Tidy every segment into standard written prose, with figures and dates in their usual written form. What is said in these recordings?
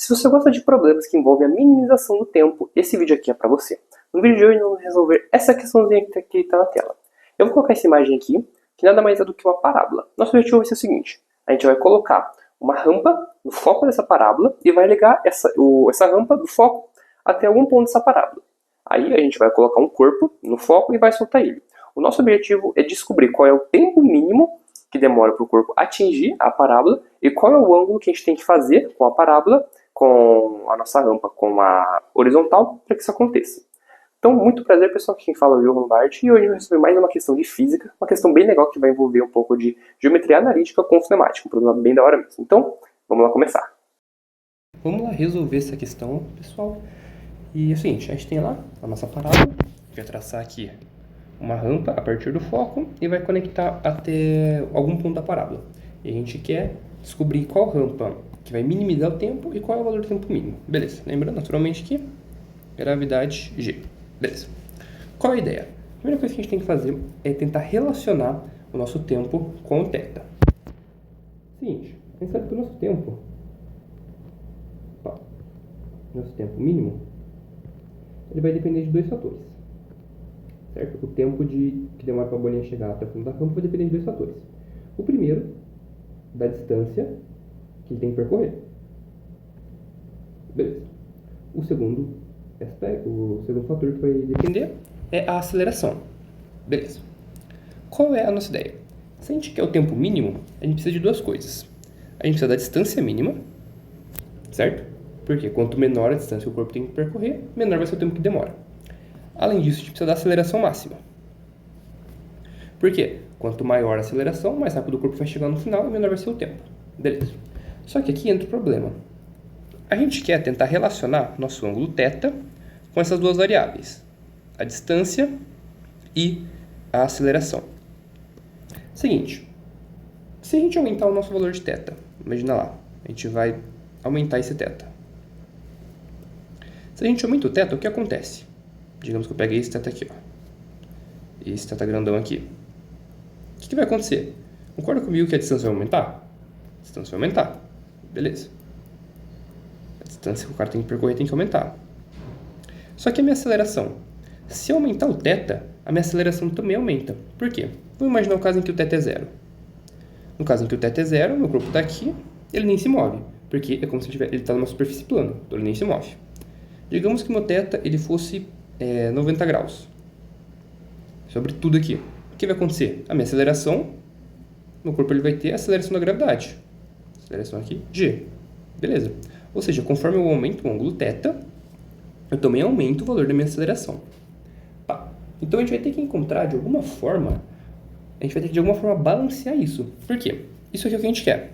Se você gosta de problemas que envolvem a minimização do tempo, esse vídeo aqui é para você. No vídeo de hoje nós vamos resolver essa questãozinha que está na tela. Eu vou colocar essa imagem aqui, que nada mais é do que uma parábola. Nosso objetivo vai ser o seguinte: a gente vai colocar uma rampa no foco dessa parábola e vai ligar essa rampa do foco até algum ponto dessa parábola. Aí a gente vai colocar um corpo no foco e vai soltar ele. O nosso objetivo é descobrir qual é o tempo mínimo que demora para o corpo atingir a parábola e qual é o ângulo que a gente tem que fazer com a parábola, com a nossa rampa, com a horizontal, para que isso aconteça. Então, muito prazer, pessoal, aqui quem fala é o Will Lombardi, e hoje eu vou resolver mais uma questão de física, uma questão bem legal que vai envolver um pouco de geometria analítica com cinemática, um problema bem da hora mesmo. Então, vamos lá começar. Vamos lá resolver essa questão, pessoal. E é o seguinte, a gente tem lá a nossa parábola, vai traçar aqui uma rampa a partir do foco e vai conectar até algum ponto da parábola. E a gente quer descobrir qual rampa que vai minimizar o tempo e qual é o valor do tempo mínimo. Beleza, lembrando naturalmente que gravidade G. Beleza. Qual é a ideia? A primeira coisa que a gente tem que fazer é tentar relacionar o nosso tempo com o θ. Seguinte, a gente sabe que o nosso tempo mínimo, ele vai depender de dois fatores, certo? O tempo que demora para a bolinha chegar até o fundo da rampa vai depender de dois fatores. O primeiro, da distância que ele tem que percorrer. Beleza. O segundo fator que vai depender é a aceleração. Beleza. Qual é a nossa ideia? Se a gente quer o tempo mínimo, a gente precisa de duas coisas. A gente precisa da distância mínima, certo? Porque quanto menor a distância que o corpo tem que percorrer, menor vai ser o tempo que demora. Além disso, a gente precisa da aceleração máxima. Por quê? Quanto maior a aceleração, mais rápido o corpo vai chegar no final e menor vai ser o tempo. Beleza. Só que aqui entra o problema. A gente quer tentar relacionar nosso ângulo θ com essas duas variáveis, a distância e a aceleração. Seguinte, se a gente aumentar o nosso valor de θ, imagina lá, a gente vai aumentar esse θ. Se a gente aumenta o θ, o que acontece? Digamos que eu peguei esse θ aqui, ó, e esse θ grandão aqui. O que vai acontecer? Concorda comigo que a distância vai aumentar? A distância vai aumentar. Beleza. A distância que o cara tem que percorrer tem que aumentar. Só que a minha aceleração, se eu aumentar o θ, a minha aceleração também aumenta. Por quê? Vamos imaginar o caso em que o θ é zero. No caso em que o θ é zero, meu corpo está aqui, ele nem se move, porque é como se ele está numa superfície plana, então ele nem se move. Digamos que meu θ ele fosse 90 graus, sobre tudo aqui. O que vai acontecer? A minha aceleração, meu corpo ele vai ter a aceleração da gravidade. Aceleração aqui, G. Beleza. Ou seja, conforme eu aumento o ângulo θ, eu também aumento o valor da minha aceleração. Então a gente vai ter que encontrar de alguma forma, balancear isso. Por quê? Isso aqui é o que a gente quer.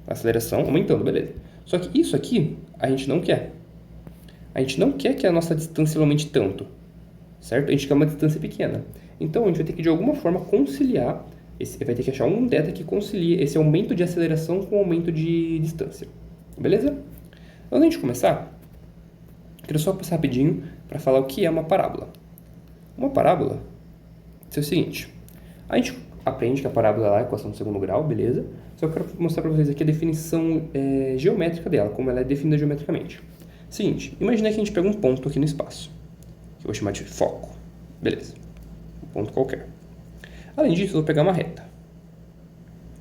A aceleração aumentando, beleza. Só que isso aqui a gente não quer. A gente não quer que a nossa distância aumente tanto, certo? A gente quer uma distância pequena. Então a gente vai ter que de alguma forma conciliar, vai ter que achar um θ que concilie esse aumento de aceleração com o aumento de distância. Beleza? Antes de a gente começar, quero só passar rapidinho para falar o que é uma parábola. Uma parábola é o seguinte: a gente aprende que a parábola é a equação do segundo grau, beleza? Só quero mostrar para vocês aqui a definição geométrica dela, como ela é definida geometricamente. Seguinte, imagina que a gente pega um ponto aqui no espaço, que eu vou chamar de foco, beleza? Um ponto qualquer. Além disso, eu vou pegar uma reta.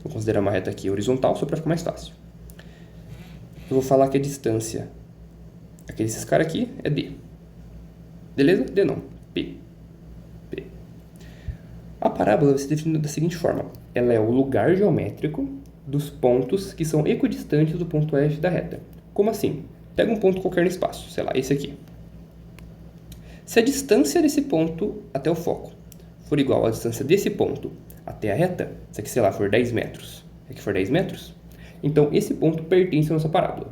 Vou considerar uma reta aqui horizontal, só para ficar mais fácil. Eu vou falar que a distância desses caras aqui é D. Beleza? D não, P. A parábola vai ser definida da seguinte forma: ela é o lugar geométrico dos pontos que são equidistantes do ponto F da reta. Como assim? Pega um ponto qualquer no espaço, sei lá, esse aqui. Se a distância desse ponto até o foco for igual à distância desse ponto até a reta, se aqui, sei lá, for 10 metros, aqui for 10 metros, então esse ponto pertence à nossa parábola.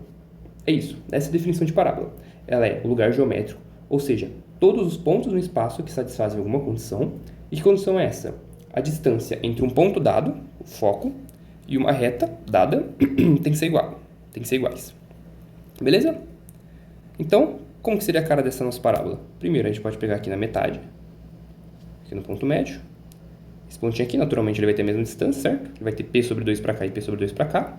É isso, essa é a definição de parábola. Ela é o lugar geométrico, ou seja, todos os pontos no espaço que satisfazem alguma condição. E que condição é essa? A distância entre um ponto dado, o foco, e uma reta dada tem que ser iguais. Beleza? Então, como que seria a cara dessa nossa parábola? Primeiro, a gente pode pegar aqui na metade, aqui no ponto médio. Esse pontinho aqui, naturalmente, ele vai ter a mesma distância, certo? Ele vai ter P sobre 2 para cá e P sobre 2 para cá.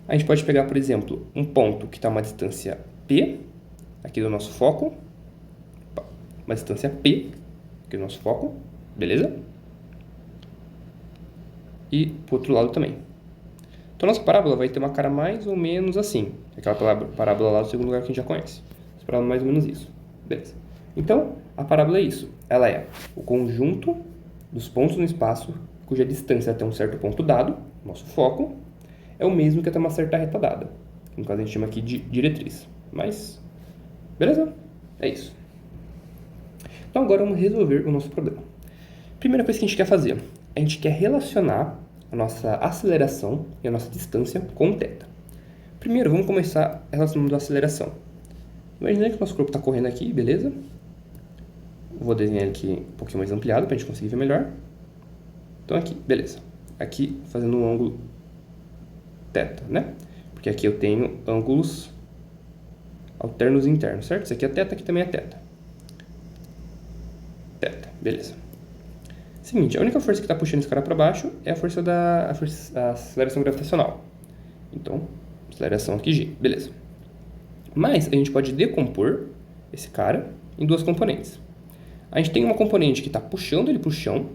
A gente pode pegar, por exemplo, um ponto que está a uma distância P, aqui do nosso foco, uma distância P, aqui do nosso foco, beleza? E pro outro lado também. Então, nossa parábola vai ter uma cara mais ou menos assim. Aquela parábola lá do segundo lugar que a gente já conhece. Essa parábola é mais ou menos isso. Beleza. Então, a parábola é isso. Ela é o conjunto dos pontos no espaço cuja distância até um certo ponto dado, nosso foco, é o mesmo que até uma certa reta dada. No caso, a gente chama aqui de diretriz. Mas, beleza? É isso. Então, agora vamos resolver o nosso problema. Primeira coisa que a gente quer fazer, a gente quer relacionar a nossa aceleração e a nossa distância com o θ. Primeiro, vamos começar relacionando a aceleração. Imagina que o nosso corpo está correndo aqui, beleza? Vou desenhar ele aqui um pouquinho mais ampliado para a gente conseguir ver melhor. Então aqui, beleza. Aqui fazendo um ângulo θ, né? Porque aqui eu tenho ângulos alternos e internos, certo? Isso aqui é θ, aqui também é θ. θ, beleza. Seguinte, a única força que está puxando esse cara para baixo é a força da aceleração gravitacional. Então, aceleração aqui G, beleza. Mas a gente pode decompor esse cara em duas componentes. A gente tem uma componente que está puxando ele para o chão,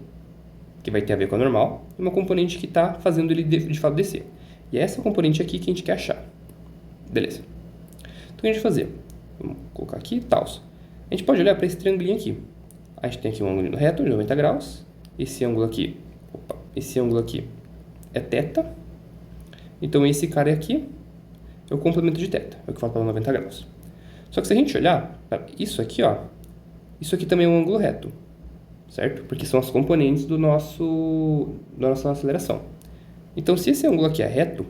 que vai ter a ver com a normal, e uma componente que está fazendo ele de fato descer. E é essa componente aqui que a gente quer achar. Beleza. Então, o que a gente vai fazer? Vamos colocar aqui, tal. A gente pode olhar para esse triangulinho aqui. A gente tem aqui um ângulo reto de 90 graus. Esse ângulo aqui é θ. Então, esse cara aqui é o complemento de θ, é o que fala para 90 graus. Só que se a gente olhar para isso aqui, ó, isso aqui também é um ângulo reto, certo? Porque são as componentes da nossa aceleração. Então, se esse ângulo aqui é reto,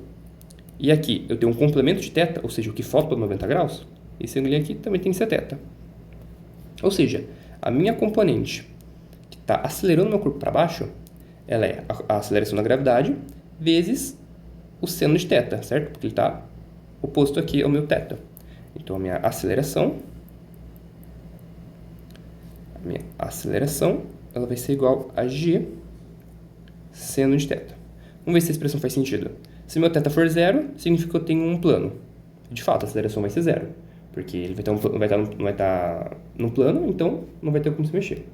e aqui eu tenho um complemento de θ, ou seja, o que falta para 90 graus, esse ângulo aqui também tem que ser θ. Ou seja, a minha componente que está acelerando meu corpo para baixo, ela é a aceleração da gravidade vezes o seno de θ, certo? Porque ele está oposto aqui ao meu θ. Então, a minha aceleração ela vai ser igual a G seno de θ. Vamos ver se a expressão faz sentido. Se meu θ for zero, significa que eu tenho um plano. De fato, a aceleração vai ser zero, porque ele vai estar no plano, então não vai ter como se mexer.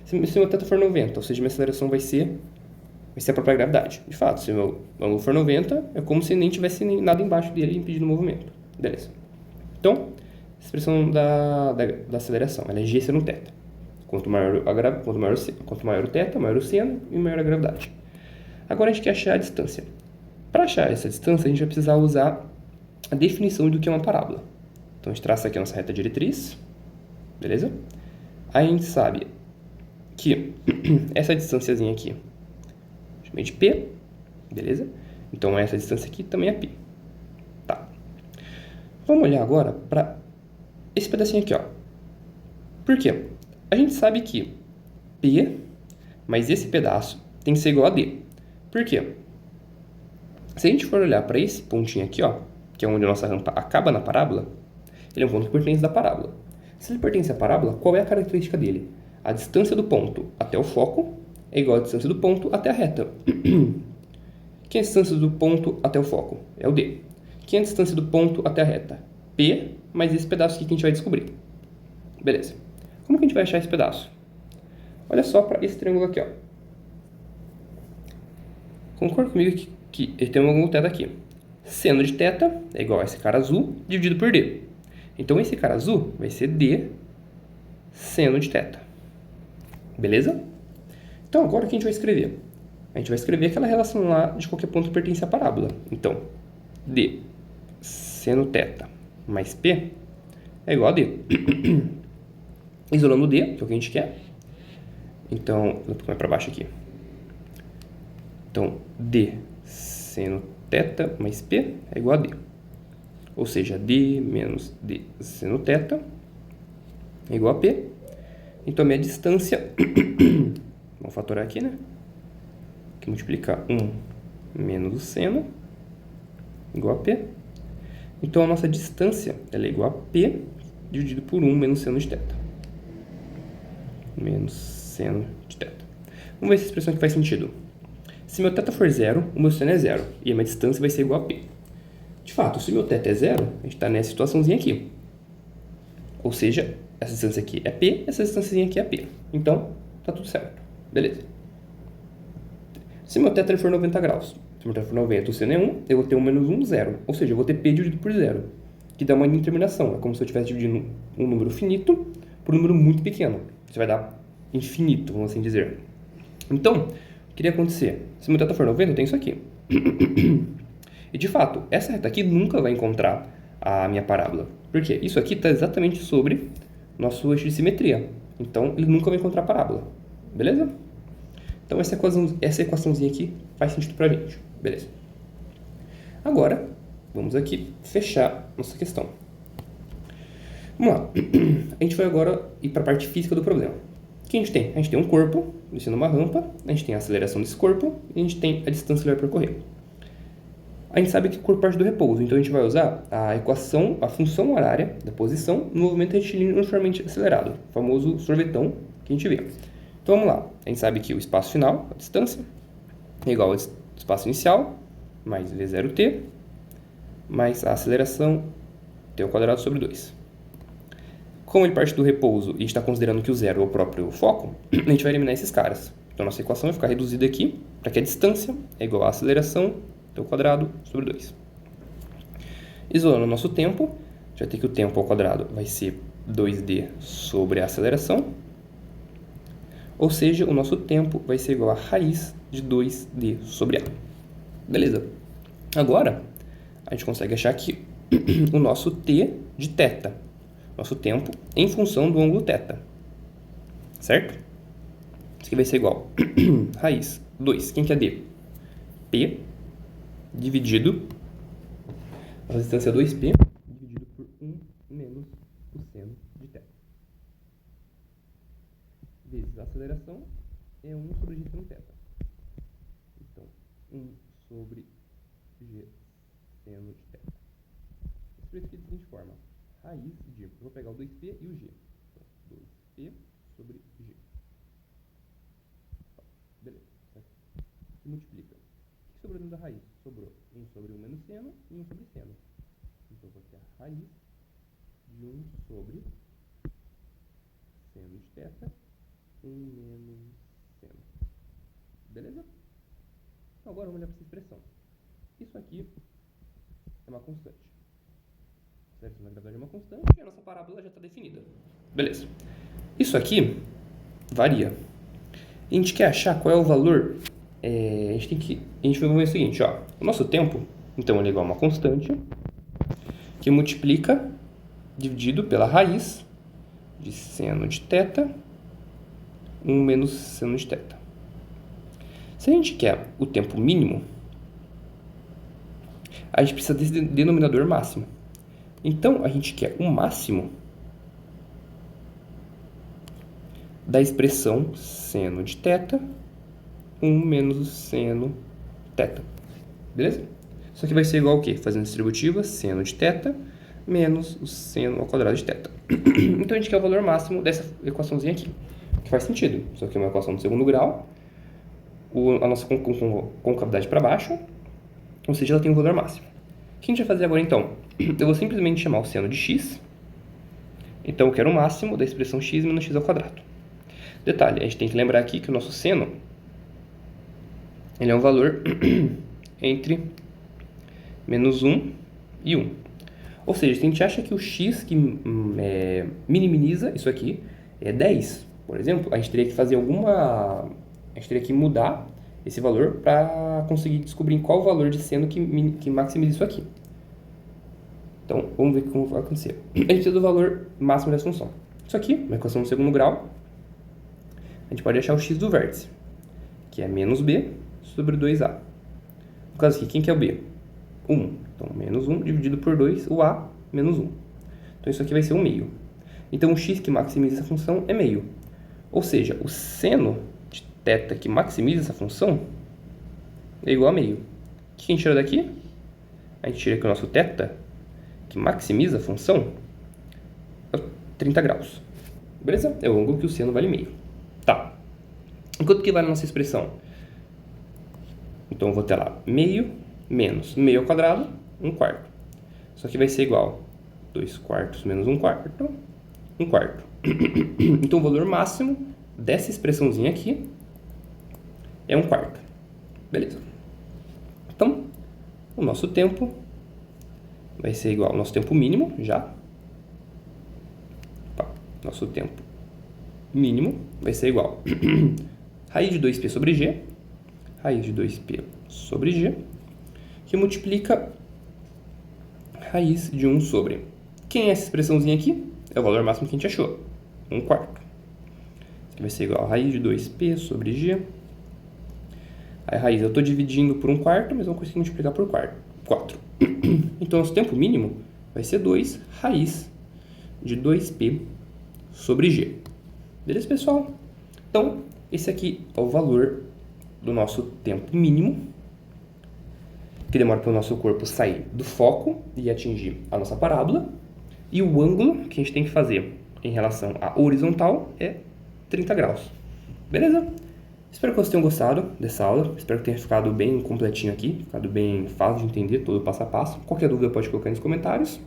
Se meu θ for 90, ou seja, minha aceleração vai ser a própria gravidade. De fato, se meu ângulo for 90, é como se nem tivesse nada embaixo dele impedindo o movimento. Beleza. Então, a expressão da aceleração, ela é G seno θ. Quanto maior o θ, maior o seno e maior a gravidade. Agora a gente quer achar a distância. Para achar essa distância, a gente vai precisar usar a definição do que é uma parábola. Então, a gente traça aqui a nossa reta diretriz, beleza? Aí a gente sabe que essa distânciazinha aqui, chamei de P, beleza? Então, essa distância aqui também é P. Tá. Vamos olhar agora para esse pedacinho aqui, ó. Por quê? A gente sabe que P mais esse pedaço tem que ser igual a D. Por quê? Se a gente for olhar para esse pontinho aqui, ó, que é onde a nossa rampa acaba na parábola, ele é um ponto que pertence à parábola. Se ele pertence à parábola, qual é a característica dele? A distância do ponto até o foco é igual à distância do ponto até a reta. Quem é a distância do ponto até o foco? É o D. Quem é a distância do ponto até a reta? P mais esse pedaço aqui que a gente vai descobrir. Beleza. Como que a gente vai achar esse pedaço? Olha só para esse triângulo aqui, ó. Concorda comigo que ele tem um ângulo θ aqui. Seno de θ é igual a esse cara azul dividido por D. Então, esse cara azul vai ser D seno de θ. Beleza? Então, agora o que a gente vai escrever? A gente vai escrever aquela relação lá de qualquer ponto que pertence à parábola. Então, D seno θ mais P é igual a D. Isolando o D, que é o que a gente quer. Então, vou pôr para baixo aqui. Então, D seno θ mais P é igual a D. Ou seja, D menos D seno θ é igual a P. Então, a minha distância... Vamos fatorar aqui, né? Que multiplicar 1 menos o seno igual a P. Então, a nossa distância ela é igual a P dividido por 1 menos seno de θ. Menos seno de θ. Vamos ver essa expressão que faz sentido. Se meu θ for zero, o meu seno é zero. E a minha distância vai ser igual a P. De fato, se meu θ é zero, a gente está nessa situaçãozinha aqui. Ou seja, essa distância aqui é P, essa distância aqui é P. Então, tá tudo certo. Beleza. Se meu θ for 90 graus, se meu θ for 90, o seno é 1, eu vou ter 1 menos 1, 0. Ou seja, eu vou ter P dividido por 0, que dá uma indeterminação. É como se eu estivesse dividindo um número finito por um número muito pequeno. Isso vai dar infinito, vamos assim dizer. Então, o que iria acontecer? Se meu θ for 90, eu tenho isso aqui. E, de fato, essa reta aqui nunca vai encontrar a minha parábola. Por quê? Isso aqui está exatamente sobre nosso eixo de simetria. Então, ele nunca vai encontrar a parábola. Beleza? Então, essa equaçãozinha aqui faz sentido pra gente. Beleza. Agora, vamos aqui fechar nossa questão. Vamos lá. A gente vai agora ir para a parte física do problema. O que a gente tem? A gente tem um corpo descendo uma rampa, a gente tem a aceleração desse corpo e a gente tem a distância que ele vai percorrer. A gente sabe que o corpo parte do repouso, então a gente vai usar a equação, a função horária da posição no movimento retilíneo uniformemente acelerado, o famoso sorvetão que a gente vê. Então vamos lá. A gente sabe que o espaço final, a distância, é igual ao espaço inicial, mais V0t, mais a aceleração, t ao quadrado sobre 2. Como ele parte do repouso e a gente está considerando que o zero é o próprio foco, a gente vai eliminar esses caras. Então nossa equação vai ficar reduzida aqui para que a distância é igual à aceleração, t ao quadrado sobre 2. Isolando o nosso tempo, a gente vai ter que o tempo ao quadrado vai ser 2d sobre a aceleração. Ou seja, o nosso tempo vai ser igual a raiz de 2d sobre a. Beleza. Agora, a gente consegue achar aqui o nosso t de θ. Nosso tempo em função do ângulo θ. Certo? Isso aqui vai ser igual a raiz 2. Quem que é d? P dividido a distância 2p dividido por 1 menos o seno de θ. Vezes a aceleração é 1 sobre g seno θ. Então, 1 sobre g seno de θ. Expresso aqui da seguinte forma. Raiz de... Eu vou pegar o 2p e o g. Então, 2p sobre g. Beleza. Certo? E multiplica. O que sobrou dentro da raiz? Sobrou 1 sobre 1 menos seno e 1 sobre seno. Então, eu vou ter a raiz de 1 sobre seno de θ 1 menos seno. Beleza? Então, agora vamos olhar para essa expressão. Isso aqui é uma constante. Certo? A gravidade é uma constante e a nossa parábola já está definida. Beleza. Isso aqui varia. A gente quer achar qual é o valor. A gente vai ver o seguinte, ó. O nosso tempo, então, ele é igual a uma constante que multiplica dividido pela raiz de seno de θ 1 menos seno de θ. Se a gente quer o tempo mínimo, a gente precisa desse denominador máximo. Então, a gente quer o máximo da expressão seno de θ 1 menos o seno θ. Beleza? Isso aqui vai ser igual ao quê? Fazendo distributiva, seno de θ menos o seno ao quadrado de θ. Então, a gente quer o valor máximo dessa equaçãozinha aqui. Que faz sentido. Isso aqui é uma equação do segundo grau. A nossa concavidade para baixo. Ou seja, ela tem um valor máximo. O que a gente vai fazer agora, então? Eu vou simplesmente chamar o seno de x. Então, eu quero o máximo da expressão x menos x ao quadrado. Detalhe, a gente tem que lembrar aqui que o nosso seno ele é um valor entre menos 1 e 1. Ou seja, se a gente acha que o x que minimiza isso aqui é 10, por exemplo, a gente teria que fazer a gente teria que mudar esse valor para conseguir descobrir qual o valor de seno que maximiza isso aqui. Então, vamos ver como vai acontecer. A gente precisa do valor máximo dessa função. Isso aqui, uma equação do segundo grau, a gente pode achar o x do vértice, que é menos b sobre 2a. No caso aqui, quem que é o b? 1. Então, menos 1 dividido por 2, o a, menos 1. Então, isso aqui vai ser 1 meio. Então, o x que maximiza essa função é meio. Ou seja, o seno de θ que maximiza essa função é igual a meio. O que a gente tira daqui? A gente tira aqui o nosso θ, que maximiza a função, é 30 graus. Beleza? É o ângulo que o seno vale meio. Tá. Quanto que vale a nossa expressão? Então, eu vou ter lá meio menos meio ao quadrado, 1/4. Isso aqui vai ser igual 2/4 menos 1/4, 1/4. Então o valor máximo dessa expressãozinha aqui é 1/4. Beleza. Então, o nosso tempo vai ser igual ao nosso tempo mínimo já. Nosso tempo mínimo vai ser igual raiz de 2π sobre g, raiz de 2π sobre g, que multiplica raiz de 1 sobre. Quem é essa expressãozinha aqui? É o valor máximo que a gente achou, 1/4. Isso aqui vai ser igual a raiz de 2π sobre g. A raiz eu estou dividindo por 1/4, mas eu não consigo multiplicar por 4. Então, nosso tempo mínimo vai ser 2 raiz de 2π sobre g. Beleza, pessoal? Então, esse aqui é o valor do nosso tempo mínimo, que demora para o nosso corpo sair do foco e atingir a nossa parábola. E o ângulo que a gente tem que fazer em relação à horizontal é 30 graus. Beleza? Espero que vocês tenham gostado dessa aula. Espero que tenha ficado bem completinho aqui, ficado bem fácil de entender todo o passo a passo. Qualquer dúvida pode colocar nos comentários.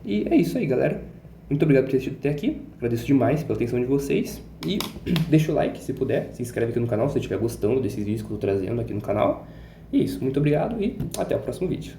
E é isso aí, galera. Muito obrigado por ter assistido até aqui. Agradeço demais pela atenção de vocês. E deixa o like se puder. Se inscreve aqui no canal se você estiver gostando desses vídeos que eu estou trazendo aqui no canal. E é isso. Muito obrigado e até o próximo vídeo.